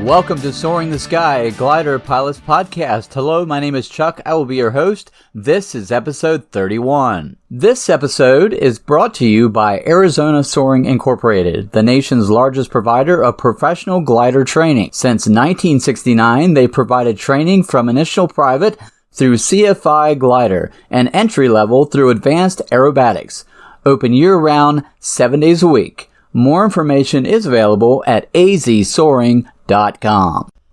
Welcome to Soaring the Sky, a glider pilot's podcast. Hello, my name is Chuck. I will be your host. This is episode 31. This episode is brought to you by Arizona Soaring Incorporated, the nation's largest provider of professional glider training. Since 1969, they provided training from initial private through CFI glider and entry level through advanced aerobatics. Open year-round, 7 days a week. More information is available at azsoaring.com.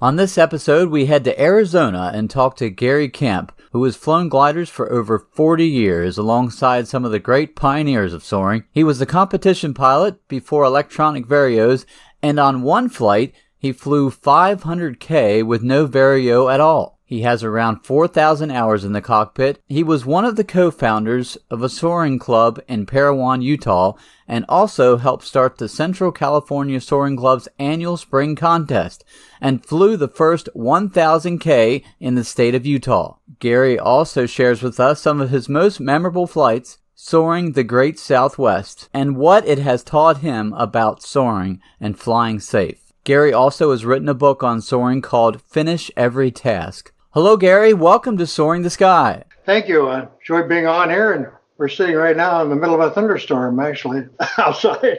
On this episode, we head to Arizona and talk to Gary Kemp, who has flown gliders for over 40 years alongside some of the great pioneers of soaring. He was the competition pilot before electronic varios, and on one flight, he flew 500K with no vario at all. He has around 4,000 hours in the cockpit. He was one of the co-founders of a soaring club in Parowan, Utah, and also helped start the Central California Soaring Club's annual spring contest, and flew the first 1,000K in the state of Utah. Gary also shares with us some of his most memorable flights, soaring the Great Southwest, and what it has taught him about soaring and flying safe. Gary also has written a book on soaring called Finish Every Task. Hello, Gary. Welcome to Soaring the Sky. Thank you. I enjoy being on here, and we're sitting right now in the middle of a thunderstorm, actually, outside.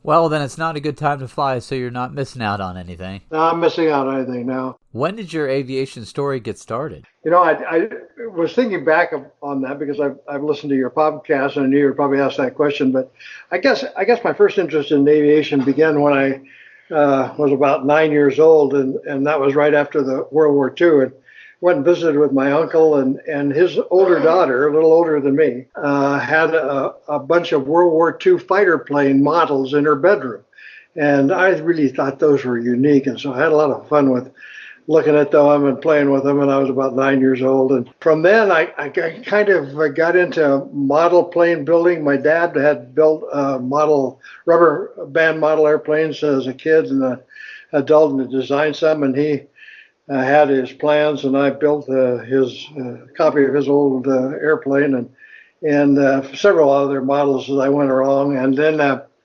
Well, then it's not a good time to fly, so you're not missing out on anything. No, I'm missing out on anything now. When did your aviation story get started? You know, I was thinking back on that because I've listened to your podcast, and I knew you would probably ask that question. But I guess my first interest in aviation began when I was about 9 years old, and that was right after the World War II. And went and visited with my uncle, and his older daughter, a little older than me, had a bunch of World War II fighter plane models in her bedroom. And I really thought those were unique. And so I had a lot of fun with looking at them and playing with them. And I was about 9 years old. And from then, I kind of got into model plane building. My dad had built rubber band model airplanes as a kid and an adult, and designed some. And he had his plans, and I built his copy of his old airplane and several other models as I went along. And then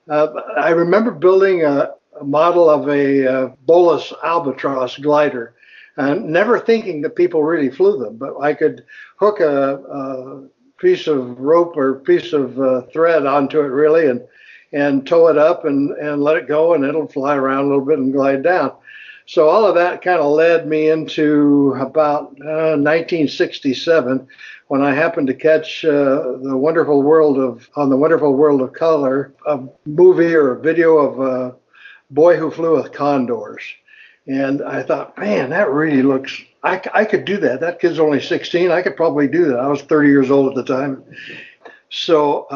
I remember building a model of a Bolus albatross glider, and never thinking that people really flew them, but I could hook a piece of rope or piece of thread onto it really, and tow it up and let it go, and it'll fly around a little bit and glide down. So all of that kind of led me into about 1967, when I happened to catch on the Wonderful World of Color, a movie or a video of a boy who flew with condors. And I thought, man, that really looks, I could do that. That kid's only 16. I could probably do that. I was 30 years old at the time. So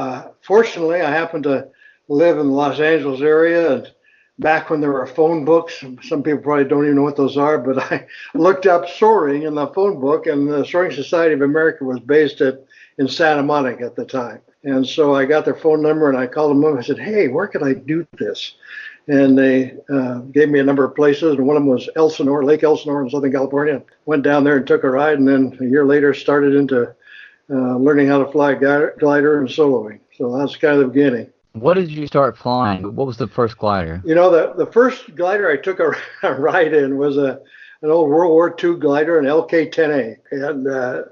fortunately, I happened to live in the Los Angeles area, and back when there were phone books. Some people probably don't even know what those are, but I looked up soaring in the phone book, and the Soaring Society of America was based in Santa Monica at the time. And so I got their phone number, and I called them up, and I said, hey, where can I do this? And they gave me a number of places, and one of them was Lake Elsinore in Southern California. Went down there and took a ride, and then a year later started into learning how to fly glider and soloing. So that's kind of the beginning. What did you start flying? What was the first glider? You know, the first glider I took a ride in was an old World War II glider, an LK-10A. And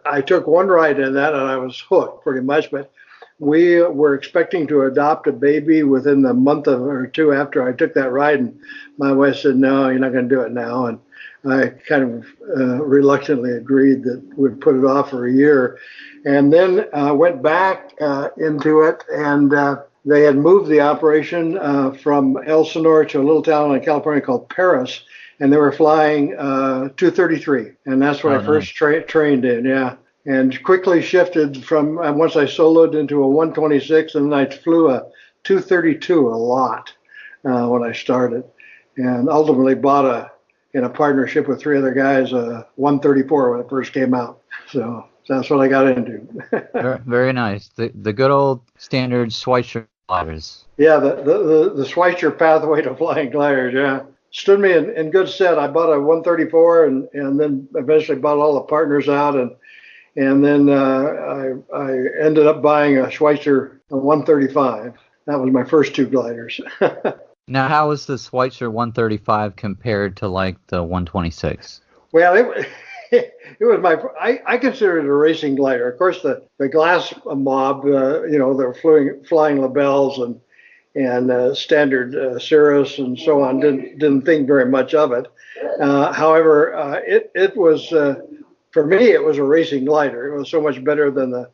I took one ride in that, and I was hooked pretty much. But we were expecting to adopt a baby within the month or two after I took that ride. And my wife said, no, you're not going to do it now. And I kind of reluctantly agreed that we'd put it off for a year. And then went back into it, and they had moved the operation from Elsinore to a little town in California called Paris, and they were flying 233, and that's what I first trained in, yeah. And quickly shifted from, once I soloed, into a 126, and then I flew a 232 a lot when I started, and ultimately bought in a partnership with three other guys, a 134 when it first came out. So that's what I got into. Very nice. The good old standard Schweitzer gliders. Yeah, the Schweitzer pathway to flying gliders, yeah. Stood me in good stead. I bought a 134 and then eventually bought all the partners out, and then I ended up buying a Schweitzer 135. That was my first two gliders. Now, how was the Schweitzer 135 compared to like the 126? Well, it was I consider it a racing glider. Of course, the glass mob, the flying labels and standard cirrus and so on didn't think very much of it. However, it was for me it was a racing glider. It was so much better than the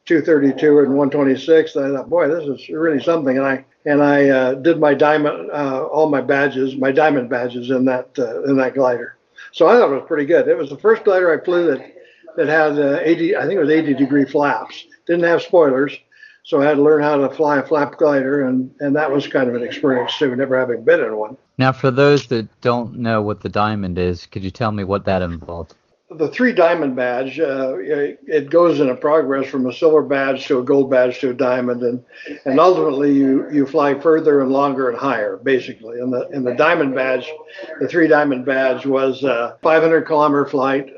232 and 126 that I thought, boy, this is really something. And I did my diamond all my diamond badges in that glider. So I thought it was pretty good. It was the first glider I flew that had 80, I think it was 80-degree flaps. Didn't have spoilers, so I had to learn how to fly a flap glider, and that was kind of an experience too, never having been in one. Now, for those that don't know what the diamond is, could you tell me what that involved? The 3 diamond badge, it goes in a progress from a silver badge to a gold badge to a diamond, and ultimately you fly further and longer and higher, basically. And the diamond badge, the 3 diamond badge was a 500-kilometer flight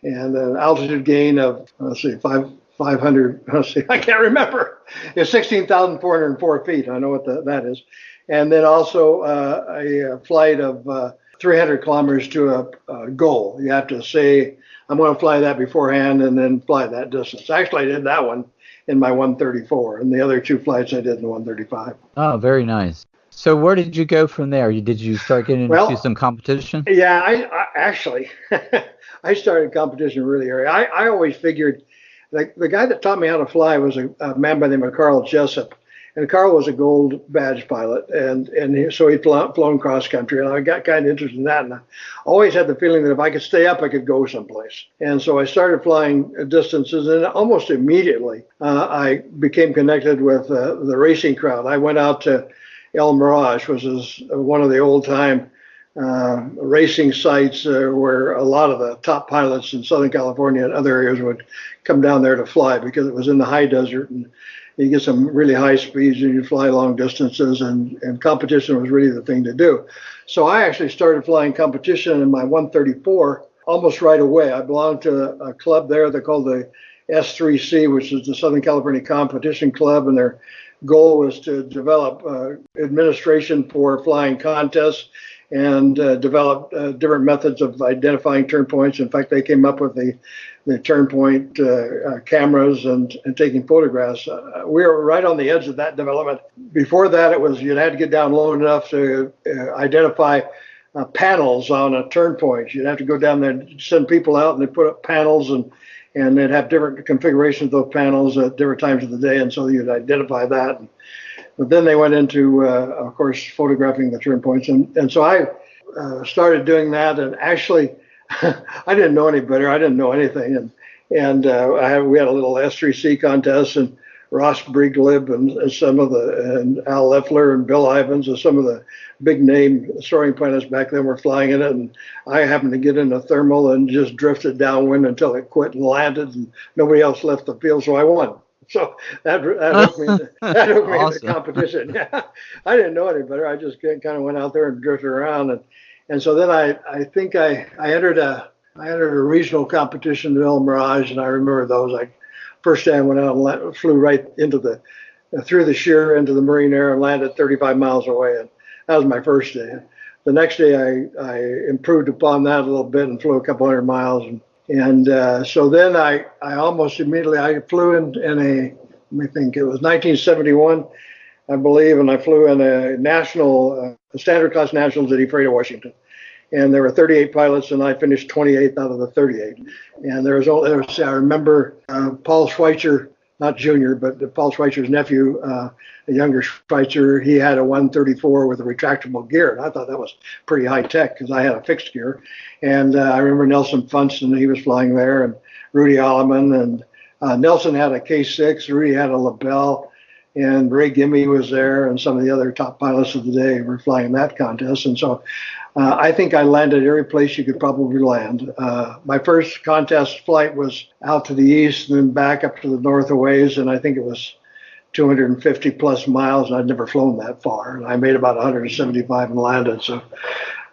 and an altitude gain of 500. I can't remember. It's 16,404 feet. I know what that is, and then also a flight of 300 kilometers to a goal. You have to say, I'm going to fly that beforehand and then fly that distance. Actually, I did that one in my 134, and the other 2 flights I did in the 135. Oh, very nice. So where did you go from there? Did you start getting into some competition? Yeah, I actually, I started competition really early. I always figured, like, the guy that taught me how to fly was a man by the name of Carl Jessup. And Carl was a gold badge pilot, so he'd flown cross country, and I got kind of interested in that. And I always had the feeling that if I could stay up, I could go someplace. And so I started flying distances, and almost immediately I became connected with the racing crowd. I went out to El Mirage, which is one of the old-time racing sites where a lot of the top pilots in Southern California and other areas would come down there to fly, because it was in the high desert, and you get some really high speeds and you fly long distances, and competition was really the thing to do. So I actually started flying competition in my 134 almost right away. I belonged to a club there they called the S3C, which is the Southern California Competition Club, and their goal was to develop administration for flying contests and develop different methods of identifying turn points. In fact, they came up with the turn point cameras and taking photographs. We were right on the edge of that development. Before that, it was you had to get down low enough to identify panels on a turn point. You'd have to go down there and send people out, and they'd put up panels, and they'd have different configurations of those panels at different times of the day, and so you'd identify that. But then they went into, of course, photographing the turn points. And so I started doing that. And actually, I didn't know any better. I didn't know anything. And we had a little S3C contest, and Ross Brieglib and Al Leffler and Bill Ivins and some of the big name soaring pilots back then were flying in it. And I happened to get in a thermal and just drifted downwind until it quit and landed, and nobody else left the field, so I won. So that hooked me into competition. Yeah, I didn't know any better. I just kind of went out there and drifted around, and so then I think I entered a regional competition in El Mirage, and I remember those. First day I went out and flew right into through the sheer into the marine air and landed 35 miles away, and that was my first day. The next day I improved upon that a little bit and flew a couple hundred miles. And so then I almost immediately, I flew in let me think, it was 1971, I believe, and I flew in a national, standard class nationals at Ephrata, Washington. And there were 38 pilots, and I finished 28th out of the 38. And I remember Paul Schweitzer, not Junior, but Paul Schweitzer's nephew, a younger Schweitzer, he had a 134 with a retractable gear. And I thought that was pretty high tech because I had a fixed gear. And I remember Nelson Funston, he was flying there, and Rudy Alleman. And Nelson had a K6, Rudy had a LaBelle, and Ray Gimme was there, and some of the other top pilots of the day were flying that contest. And so I think I landed every place you could probably land. My first contest flight was out to the east and then back up to the north a ways, and I think it was 250 plus miles, and I'd never flown that far. And I made about 175 and landed. So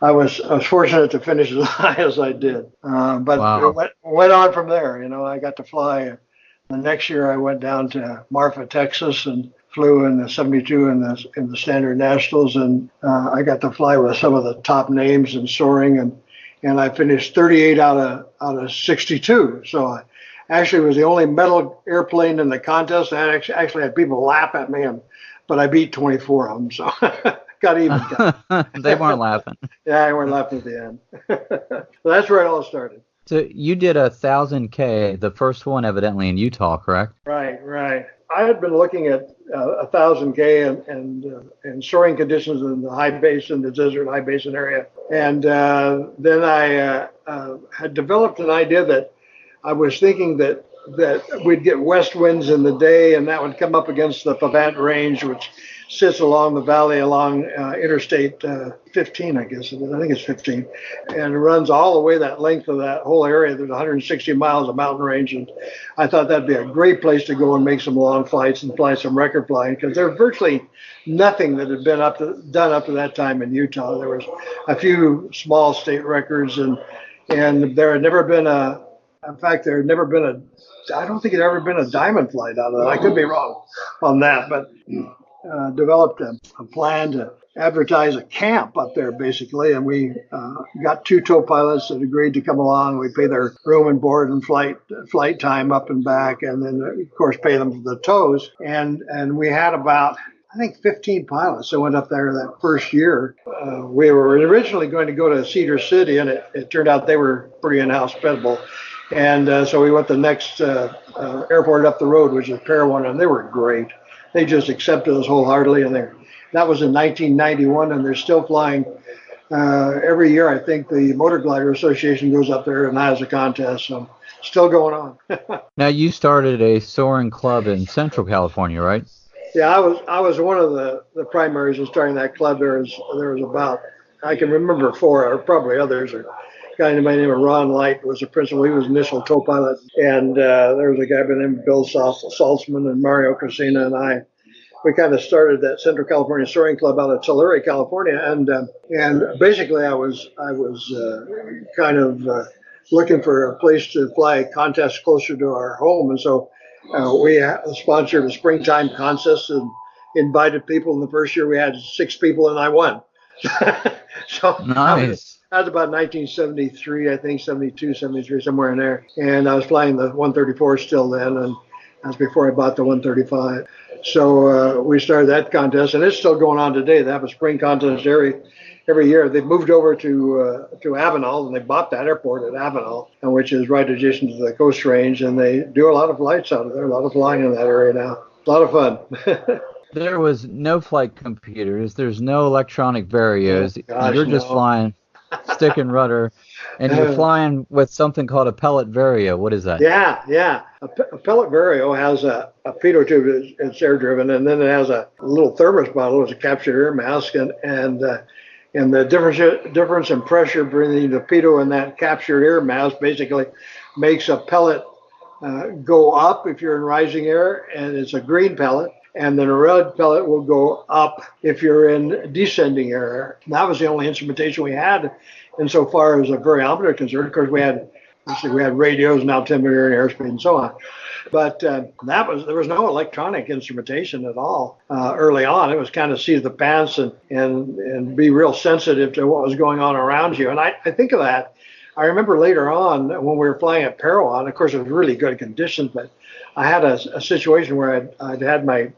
I was fortunate to finish as high as I did. But wow. It went on from there. I got to fly. The next year I went down to Marfa, Texas, and flew in the 72 in the Standard Nationals, and I got to fly with some of the top names in soaring, and I finished 38 out of 62. So I actually was the only medal airplane in the contest. I actually had people laugh at me, but I beat 24 of them, so got even. They weren't laughing. Yeah, I weren't laughing at the end. So that's where it all started. So you did 1,000K, the first one evidently in Utah, correct? Right, right. I had been looking at 1,000K and soaring conditions in the high basin, the desert high basin area. And then I had developed an idea that I was thinking that we'd get west winds in the day, and that would come up against the Pavant Range, which sits along the valley along Interstate 15, I guess it is. I think it's 15. And it runs all the way that length of that whole area. There's 160 miles of mountain range. And I thought that'd be a great place to go and make some long flights and fly some record flying, because there's virtually nothing that had been done up to that time in Utah. There was a few small state records, and there had never been I don't think it had ever been a diamond flight out of that. I could be wrong on that, but developed a plan to advertise a camp up there, basically. And we got two tow pilots that agreed to come along. We pay their room and board and flight time up and back, and then, of course, pay them for the tows. And we had about, I think, 15 pilots that went up there that first year. We were originally going to go to Cedar City, and it turned out they were pretty inhospitable. And so we went the next airport up the road, which is Parowan, and they were great. They just accepted us wholeheartedly, and that was in 1991, and they're still flying every year. I think the Motor Glider Association goes up there and has a contest, so still going on. Now, you started a soaring club in Central California, right? Yeah, I was one of the primaries in starting that club. There was about, I can remember four, or probably others. A guy by the name of Ron Light was the principal. He was initial tow pilot, and there was a guy by the name of Bill Saltzman and Mario Casina and I. We kind of started that Central California Soaring Club out of Tulare, California, and basically I was kind of looking for a place to fly contests closer to our home, and so we sponsored a springtime contest and invited people. In the first year, we had 6 people, and I won. So nice. That was about 1973, I think, 72, 73, somewhere in there. And I was flying the 134 still then, and that's before I bought the 135. So we started that contest, and it's still going on today. They have a spring contest every year. They've moved over to Avenal, and they bought that airport at Avenal, which is right adjacent to the Coast Range, and they do a lot of flights out of there, a lot of flying in that area now. A lot of fun. There was no flight computers. There's no electronic varios. You're just flying stick and rudder, and you're flying with something called a pellet vario. What is that? Yeah. A pellet vario has a pitot tube. It's air driven, and then it has a little thermos bottle with a captured air mask, and the difference in pressure between the pitot and that captured air mass basically makes a pellet go up if you're in rising air, and it's a green pellet. And then a red pellet will go up if you're in descending air. And that was the only instrumentation we had insofar as a variometer concerned. Of course, we had radios and altimeter and airspeed and so on. But there was no electronic instrumentation at all early on. It was kind of see the pants and be real sensitive to what was going on around you. And I think of that. I remember later on when we were flying at Parowan, of course, it was really good conditions, but I had a situation where I'd had my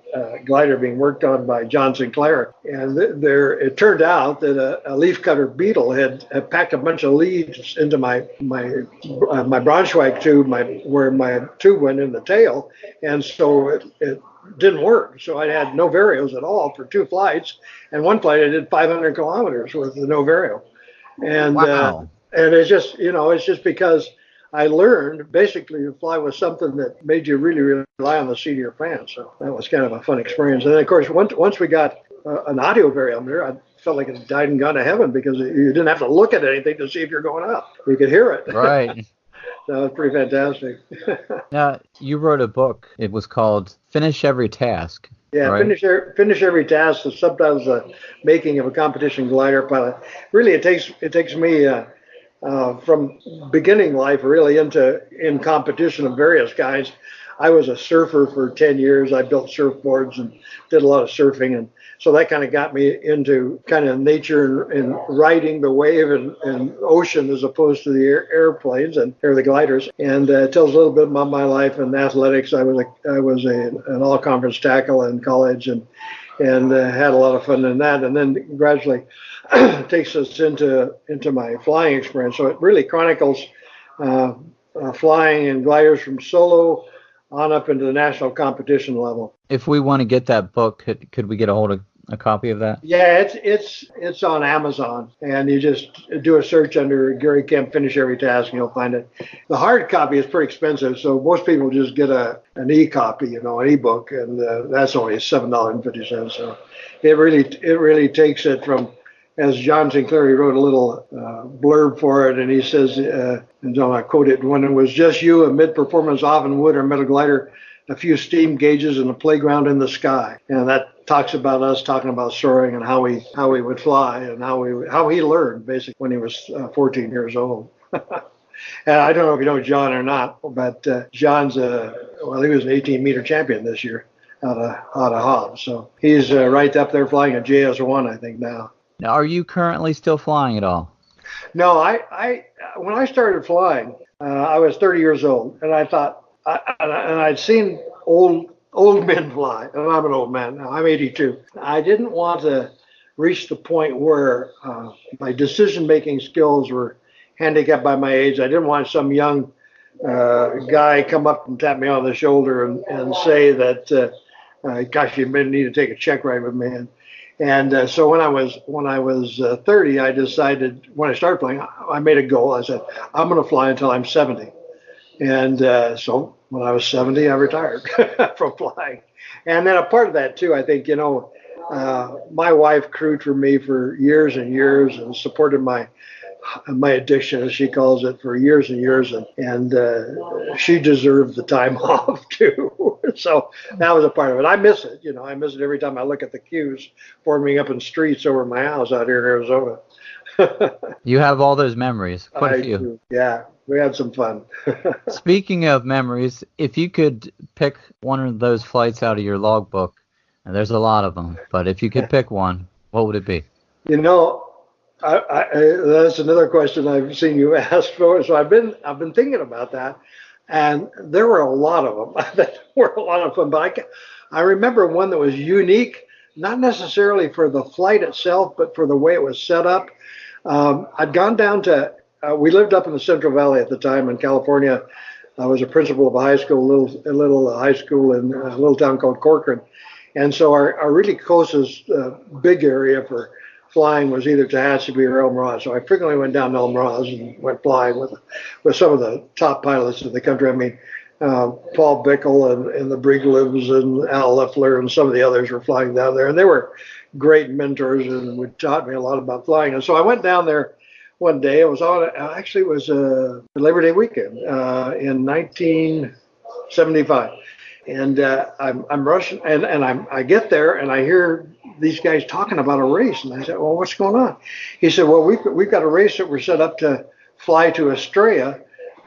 glider being worked on by John Sinclair, and it turned out that a leafcutter beetle had packed a bunch of leaves into my Braunschweig tube, where my tube went in the tail, and so it didn't work. So I had no varios at all for 2 flights, and one flight I did 500 kilometers with no vario, and wow. And it's just because I learned basically to fly with something that made you really rely on the seat of your pants. So that was kind of a fun experience. And then, of course, once we got an audio variometer, I felt like it had died and gone to heaven, because you didn't have to look at anything to see if you're going up. You could hear it. Right. That was pretty fantastic. Now, you wrote a book. It was called Finish Every Task. Yeah, right? Finish Every Task. The subtitles, Making of a Competition Glider Pilot. Really, it takes me from beginning life really in competition of various kinds. I was a surfer for 10 years. I built surfboards and did a lot of surfing. And so that kind of got me into kind of nature and riding the wave and ocean as opposed to the airplanes or the gliders. And it tells a little bit about my life in athletics. An all-conference tackle in college and had a lot of fun in that. And then gradually takes us into my flying experience. So it really chronicles flying and gliders from solo on up into the national competition level. If we want to get that book, could we get a hold of a copy of that? Yeah, it's on Amazon, and you just do a search under Gary Kemp, Finish Every Task, and you'll find it. The hard copy is pretty expensive, so most people just get an e-copy, an e-book, and that's only $7.50. So it really takes it from, as John Sinclair, he wrote a little blurb for it, and he says, and I'll quote it, "When it was just you, a mid-performance off-and wood or metal glider, a few steam gauges and a playground in the sky." And that talks about us talking about soaring and how we would fly and how he learned basically when he was 14 years old. And I don't know if you know John or not, but John's he was an 18-meter champion this year out of Hobbs. So he's right up there flying a JS1, I think now. Now, are you currently still flying at all? No, when I started flying, I was 30 years old, and I thought, and I'd seen old men fly, and I'm an old man now. I'm 82. I didn't want to reach the point where my decision-making skills were handicapped by my age. I didn't want some young guy come up and tap me on the shoulder and say that, "Gosh, you may need to take a check ride with me." And so when I was 30, I decided, when I started flying, I made a goal. I said, I'm going to fly until I'm 70. And so when I was 70, I retired from flying. And then a part of that too, I think, my wife crewed for me for years and years and supported my addiction, as she calls it, for years and years, and she deserved the time off too. So that was a part of it. I miss it. I miss it every time I look at the queues forming up in streets over my house out here in Arizona. You have all those memories. Quite a few. Do. Yeah, we had some fun. Speaking of memories, if you could pick one of those flights out of your logbook, and there's a lot of them, but if you could pick one, what would it be? That's another question I've seen you ask for. So I've been thinking about that, and there were a lot of them that were a lot of fun. But I remember one that was unique, not necessarily for the flight itself, but for the way it was set up. I'd gone down to. We lived up in the Central Valley at the time in California. I was a principal of a high school, a little high school in a little town called Corcoran, and so our really closest big area for flying was either Tehachapi or El Mirage. So I frequently went down to El Mirage and went flying with some of the top pilots in the country. I mean, Paul Bickle and the Briglevs and Al Leffler and some of the others were flying down there. And they were great mentors and taught me a lot about flying. And so I went down there one day. It was Labor Day weekend in 1975. And I'm rushing, and I get there, and I hear these guys talking about a race, and I said, "Well, what's going on?" He said, "Well, we've got a race that we're set up to fly to Estrella,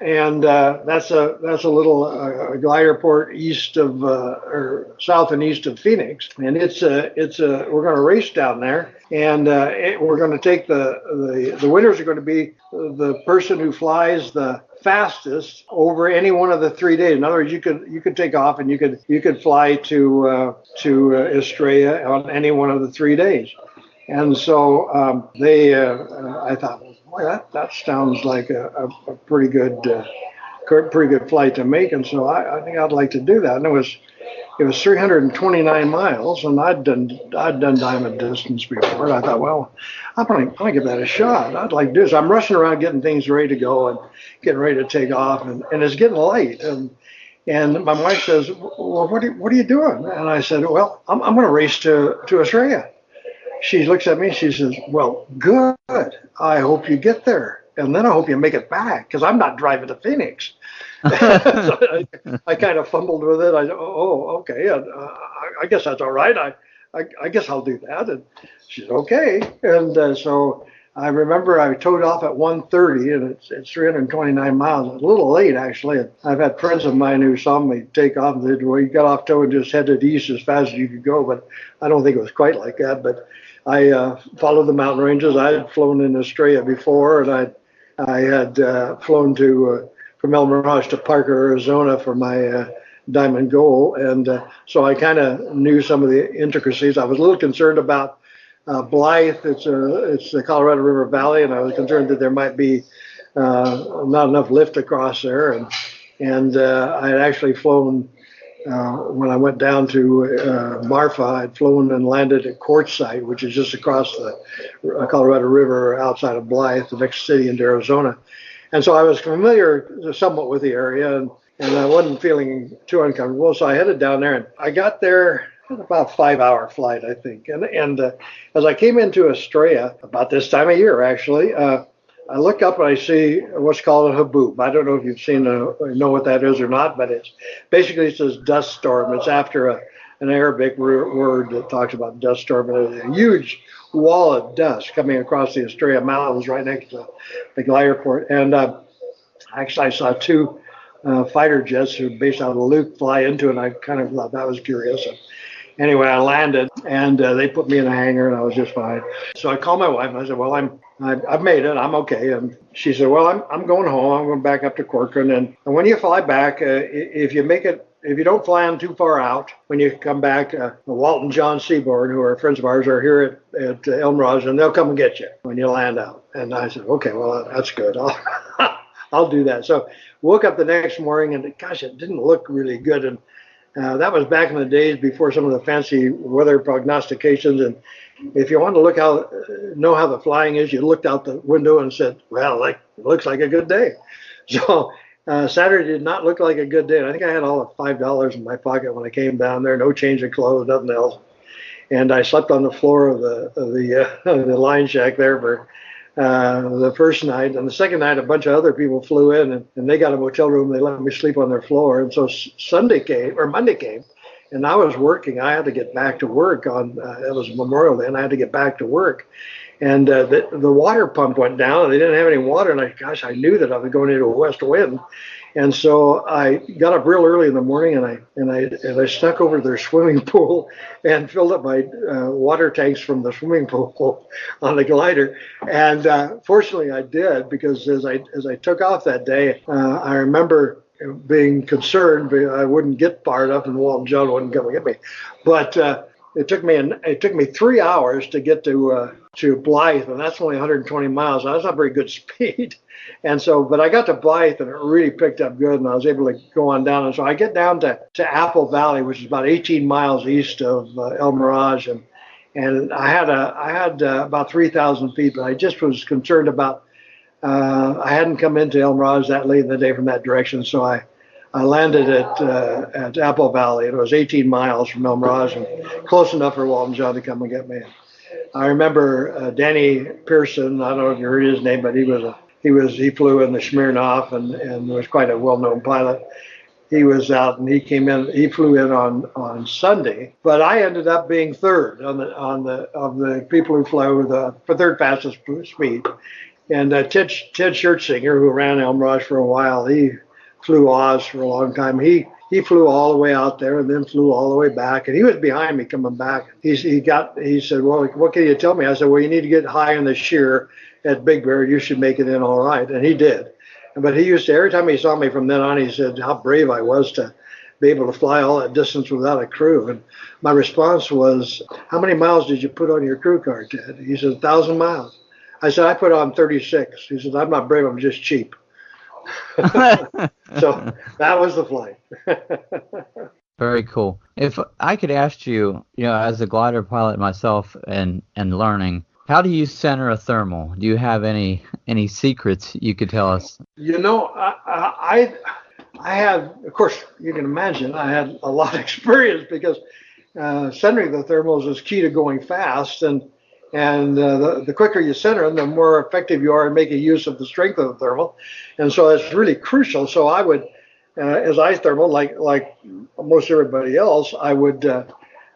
and that's a little glider port east of or south and east of Phoenix, and we're going to race down there, and we're going to take the winners are going to be the person who flies the fastest over any one of the 3 days. In other words, you could take off and you could fly to Estrella on any one of the 3 days." And so I thought, boy, that sounds like a pretty good flight to make. And so I think I'd like to do that. And it was 329 miles, and I'd done diamond distance before. And I thought, well, I'm gonna give that a shot. I'd like to do this. I'm rushing around getting things ready to go and getting ready to take off, and it's getting late. And my wife says, "Well, what are you doing?" And I said, "Well, I'm going to race to Australia." She looks at me. She says, "Well, good. I hope you get there, and then I hope you make it back, because I'm not driving to Phoenix." So I kind of fumbled with it. I said, "Oh, okay. I guess that's all right. I guess I'll do that." And she said, "Okay." And so I remember I towed off at 1:30, and it's 329 miles. It's a little late, actually. I've had friends of mine who saw me take off and said, well, you got off tow and just headed east as fast as you could go. But I don't think it was quite like that. But I followed the mountain ranges. I had flown in Australia before, and I had flown to from El Mirage to Parker, Arizona for my diamond goal. And so I kind of knew some of the intricacies. I was a little concerned about Blythe. It's the Colorado River Valley, and I was concerned that there might be not enough lift across there. And I had actually flown when I went down to Marfa. I'd flown and landed at Quartzsite, which is just across the Colorado River outside of Blythe, the next city in Arizona. And so I was familiar somewhat with the area, and I wasn't feeling too uncomfortable. So I headed down there, and I got there about a 5-hour flight, I think. And as I came into Estrella, about this time of year, actually, I look up and I see what's called a haboob. I don't know if you've seen know what that is or not, but it's basically it says dust storm. It's after an Arabic word that talks about dust storm. And it's a huge wall of dust coming across the Estrella Mountains right next to the glider port. And actually, I saw two fighter jets who are based out of Luke fly into it, and I kind of thought that was curious. Anyway, I landed, and they put me in a hangar, and I was just fine. So I called my wife, and I said, "Well, I've made it. I'm okay." And she said, "Well, I'm going home. I'm going back up to Corcoran, and when you fly back, if you don't fly on too far out, when you come back, Walt and John Seaborn, who are friends of ours, are here at El Mirage, and they'll come and get you when you land out." And I said, "Okay, well, that's good. I'll do that." So woke up the next morning, and gosh, it didn't look really good. And that was back in the days before some of the fancy weather prognostications. And if you wanted to know how the flying is, you looked out the window and said, "Well, it looks like a good day." So Saturday did not look like a good day. And I think I had all of $5 in my pocket when I came down there, no change of clothes, nothing else. And I slept on the floor of the line shack there for the first night. And the second night, a bunch of other people flew in, and they got a motel room. They let me sleep on their floor. And so Monday came, and I was working. I had to get back to work it was Memorial Day, and I had to get back to work. And the water pump went down, and they didn't have any water. And I knew that I was going into a west wind. And so I got up real early in the morning, and I snuck over to their swimming pool and filled up my water tanks from the swimming pool on the glider. And fortunately, I did, because as I took off that day, I remember being concerned I wouldn't get far enough, and Walt and John wouldn't come and get me. But it took me 3 hours to get to Blythe, and that's only 120 miles. That's not very good speed. And so, but I got to Blythe, and it really picked up good, and I was able to go on down. And so I get down to Apple Valley, which is about 18 miles east of El Mirage, and I had about 3,000 feet, but I just was concerned about I hadn't come into El Mirage that late in the day from that direction, so I landed at Apple Valley. It was 18 miles from El Mirage, and close enough for Walt and John to come and get me. I remember Danny Pearson. I don't know if you heard his name, but he flew in the Smirnoff and was quite a well-known pilot. He was out, and he flew in on Sunday, but I ended up being third of the people who flew for third fastest speed. And Ted Schertzinger, who ran El Mirage for a while, he flew Oz for a long time. He flew all the way out there and then flew all the way back, and he was behind me coming back. He said, "Well, what can you tell me?" I said, "Well, you need to get high in the shear at Big Bear. You should make it in all right." And he did. But he used to, every time he saw me from then on, he said how brave I was to be able to fly all that distance without a crew. And my response was, "How many miles did you put on your crew card, Ted?" He said, 1,000 miles. I said, "I put on 36. He said, "I'm not brave, I'm just cheap." So that was the flight. Very cool. If I could ask you, as a glider pilot myself and learning, how do you center a thermal? Do you have any secrets you could tell us? I had, of course, you can imagine, I had a lot of experience, because centering the thermals is key to going fast, and the quicker you center them, the more effective you are in making use of the strength of the thermal. And so it's really crucial. So I would, as isothermal, like most everybody else, I would,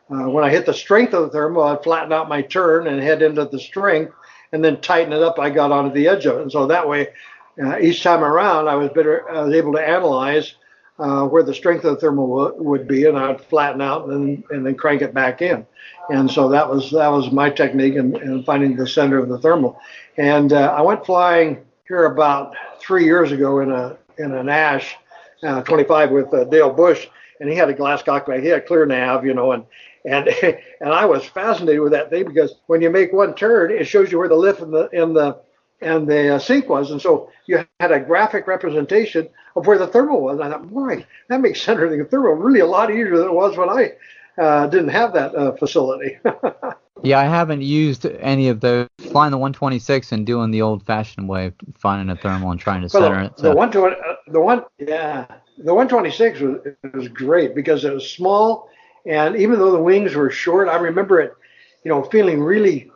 when I hit the strength of the thermal, I'd flatten out my turn and head into the strength. and then tighten it up, I got onto the edge of it. And so that way, each time around, I was able to analyze where the strength of the thermal would be, and I'd flatten out and then crank it back in. And so that was my technique in finding the center of the thermal. And I went flying here about 3 years ago in an Ash 25 with Dale Bush, and he had a glass cockpit. He had a clear nav, and and I was fascinated with that thing, because when you make one turn, it shows you where the lift and the sink was, and so you had a graphic representation of where the thermal was. And I thought, boy, that makes centering the thermal really a lot easier than it was when I didn't have that facility. Yeah, I haven't used any of those. Flying the 126 and doing the old-fashioned way, finding a thermal and trying to center it. So. The 126 was great because it was small, and even though the wings were short, I remember it, feeling really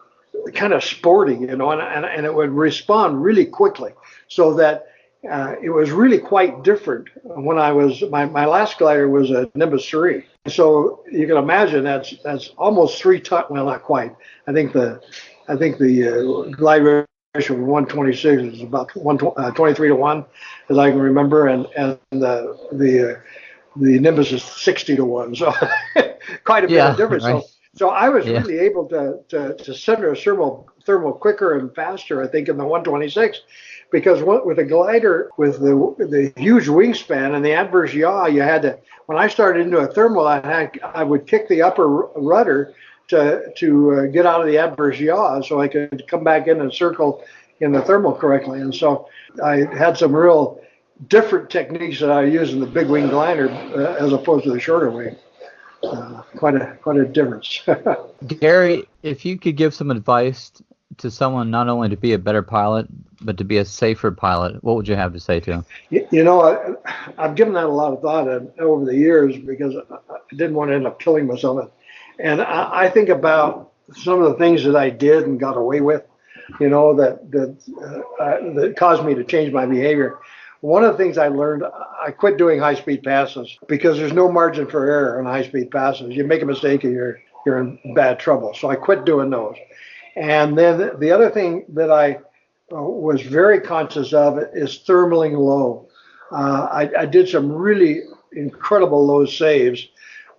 kind of sporty, and it would respond really quickly, so that it was really quite different. When I was my last glider was a Nimbus 3, so you can imagine that's almost 3 times. Well, not quite. I think the glide ratio of 126 is about 23 to 1, as I can remember, and the Nimbus is 60 to 1, so quite a bit of difference. Right. So I was really able to center a thermal quicker and faster, I think, in the 126, because with a glider with the huge wingspan and the adverse yaw, you had to. When I started into a thermal, I would kick the upper rudder to get out of the adverse yaw, so I could come back in and circle in the thermal correctly. And so I had some real different techniques that I use in the big wing glider as opposed to the shorter wing. Quite a difference. Gary, if you could give some advice to someone not only to be a better pilot, but to be a safer pilot, what would you have to say to them? I've given that a lot of thought over the years, because I didn't want to end up killing myself. And I think about some of the things that I did and got away with, that caused me to change my behavior. One of the things I learned, I quit doing high-speed passes, because there's no margin for error in high-speed passes. You make a mistake and you're in bad trouble. So I quit doing those. And then the other thing that I was very conscious of is thermaling low. I did some really incredible low saves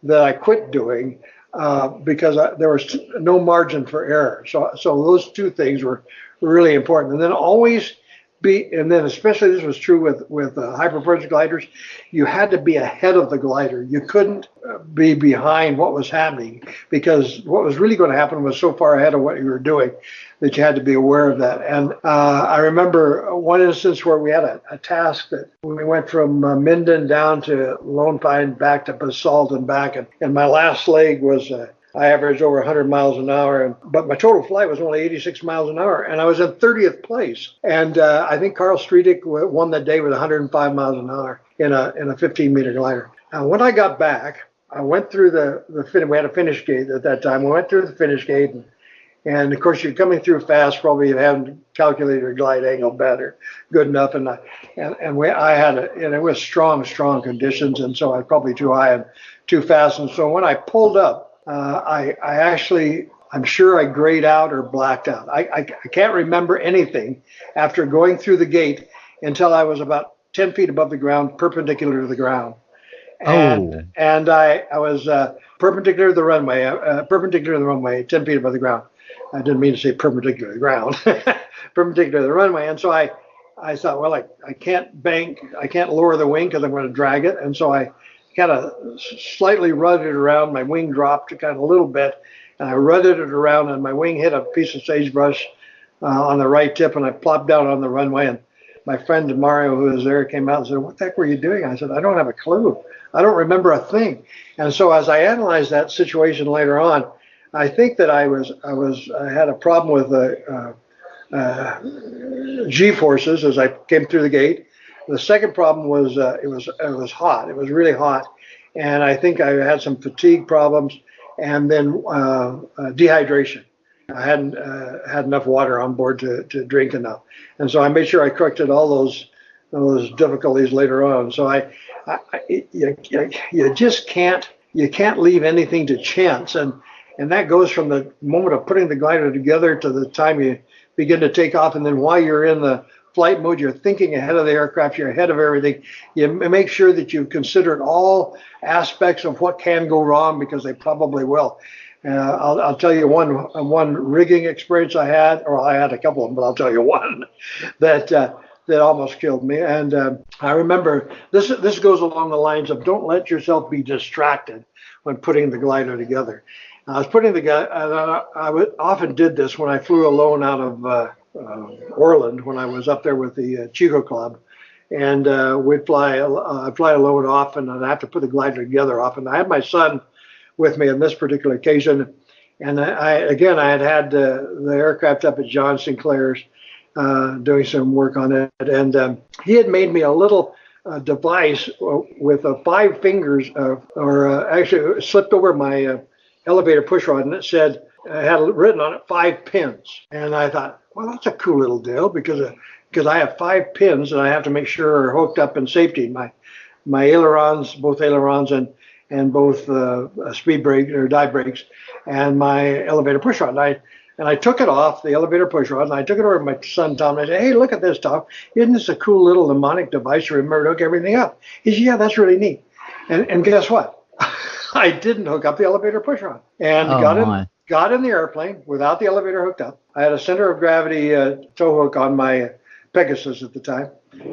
that I quit doing because there was no margin for error. So those two things were really important. And then always especially this was true with hyperpurge gliders, you had to be ahead of the glider. You couldn't be behind what was happening, because what was really going to happen was so far ahead of what you were doing that you had to be aware of that. And I remember one instance where we had a task that we went from Minden down to Lone Pine, back to Basalt and back, and my last leg was I averaged over 100 miles an hour, but my total flight was only 86 miles an hour, and I was in 30th place. And I think Carl Streetick won that day with 105 miles an hour in a 15-meter glider. When I got back, I went through we had a finish gate at that time. We went through the finish gate, and of course you're coming through fast. Probably you haven't calculated your glide angle better, good enough, and it was strong conditions, and so I was probably too high and too fast. And so when I pulled up, I'm sure I grayed out or blacked out. I can't remember anything after going through the gate until I was about 10 feet above the ground, perpendicular to the ground. And I was perpendicular to the runway, 10 feet above the ground. I didn't mean to say perpendicular to the ground, perpendicular to the runway. And so I thought, well, I can't bank, I can't lower the wing because I'm going to drag it. And so I kind of slightly ruddered it around. My wing dropped kind of a little bit, and I ruddered it around, and my wing hit a piece of sagebrush on the right tip, and I plopped down on the runway. And my friend Mario, who was there, came out and said, "What the heck were you doing?" I said, "I don't have a clue. I don't remember a thing." And so as I analyzed that situation later on, I think that I had a problem with the G forces as I came through the gate. The second problem was it was hot. It was really hot, and I think I had some fatigue problems, and then dehydration. I hadn't had enough water on board to drink enough, and so I made sure I corrected all those difficulties later on. So you just can't leave anything to chance, and that goes from the moment of putting the glider together to the time you begin to take off. And then while you're in the flight mode, you're thinking ahead of the aircraft, you're ahead of everything. You make sure that you've considered all aspects of what can go wrong, because they probably will. I'll tell you one rigging experience I had, or I had a couple of them, but I'll tell you one that almost killed me. And I remember this goes along the lines of, don't let yourself be distracted when putting the glider together. I was putting the glider, I often did this when I flew alone out of Orland, when I was up there with the Chico Club, and I'd fly alone often, and I have to put the glider together often. I had my son with me on this particular occasion, and I had the aircraft up at John Sinclair's doing some work on it, and he had made me a little device with 5 fingers, actually it slipped over my elevator push rod, and it said, I had written on it 5 pins. And I thought, well, that's a cool little deal, because I have 5 pins that I have to make sure are hooked up in safety. My ailerons, both ailerons and both speed brake or dive brakes, and my elevator push rod. And I took it off the elevator push rod, and I took it over to my son Tom, and I said, hey, look at this, Tom. Isn't this a cool little mnemonic device to remember to hook everything up? He said, yeah, that's really neat. And guess what? I didn't hook up the elevator push rod, and got in the airplane without the elevator hooked up. I had a center of gravity tow hook on my Pegasus at the time.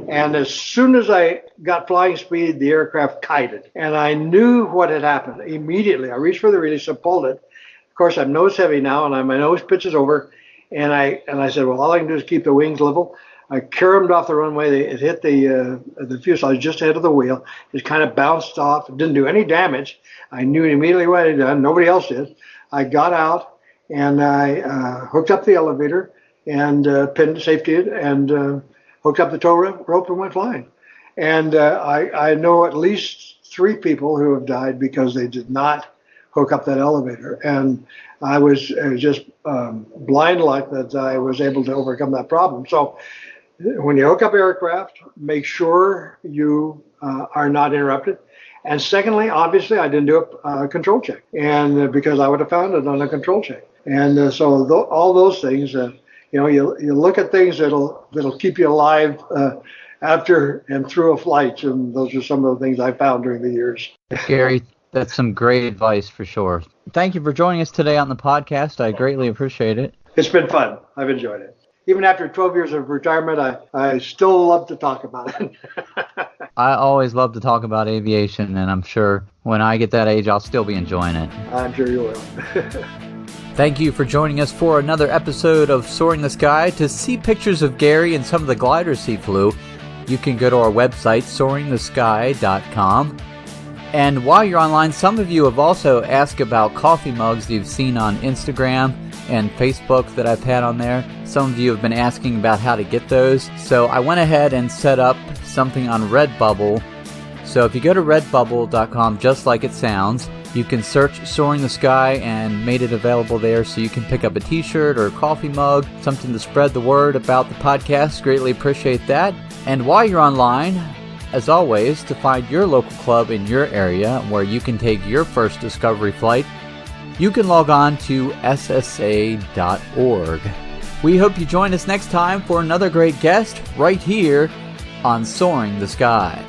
And as soon as I got flying speed, the aircraft kited. And I knew what had happened immediately. I reached for the release and pulled it. Of course, I'm nose heavy now, and my nose pitches over. And I said, well, all I can do is keep the wings level. I caromed off the runway. It hit the fuselage just ahead of the wheel. It kind of bounced off. It didn't do any damage. I knew immediately what I had done. Nobody else did. I got out, and I hooked up the elevator and pinned safety and hooked up the tow rope and went flying. And I know at least 3 people who have died because they did not hook up that elevator. And I was just blind luck that I was able to overcome that problem. So when you hook up aircraft, make sure you are not interrupted. And secondly, obviously, I didn't do a control check, and because I would have found it on a control check. And so all those things, you look at things that'll keep you alive after and through a flight, and those are some of the things I found during the years. Gary, that's some great advice for sure. Thank you for joining us today on the podcast. I greatly appreciate it. It's been fun. I've enjoyed it. Even after 12 years of retirement, I still love to talk about it. I always love to talk about aviation, and I'm sure when I get that age, I'll still be enjoying it. I'm sure you will. Thank you for joining us for another episode of Soaring the Sky. To see pictures of Gary and some of the gliders he flew, you can go to our website, soaringthesky.com. And while you're online, some of you have also asked about coffee mugs you've seen on Instagram and Facebook that I've had on there. Some of you have been asking about how to get those. So I went ahead and set up something on Redbubble. So if you go to redbubble.com, just like it sounds, you can search Soaring the Sky and made it available there, so you can pick up a t-shirt or a coffee mug, something to spread the word about the podcast. Greatly appreciate that. And while you're online, as always, to find your local club in your area where you can take your first discovery flight, you can log on to ssa.org. We hope you join us next time for another great guest right here on Soaring the Sky.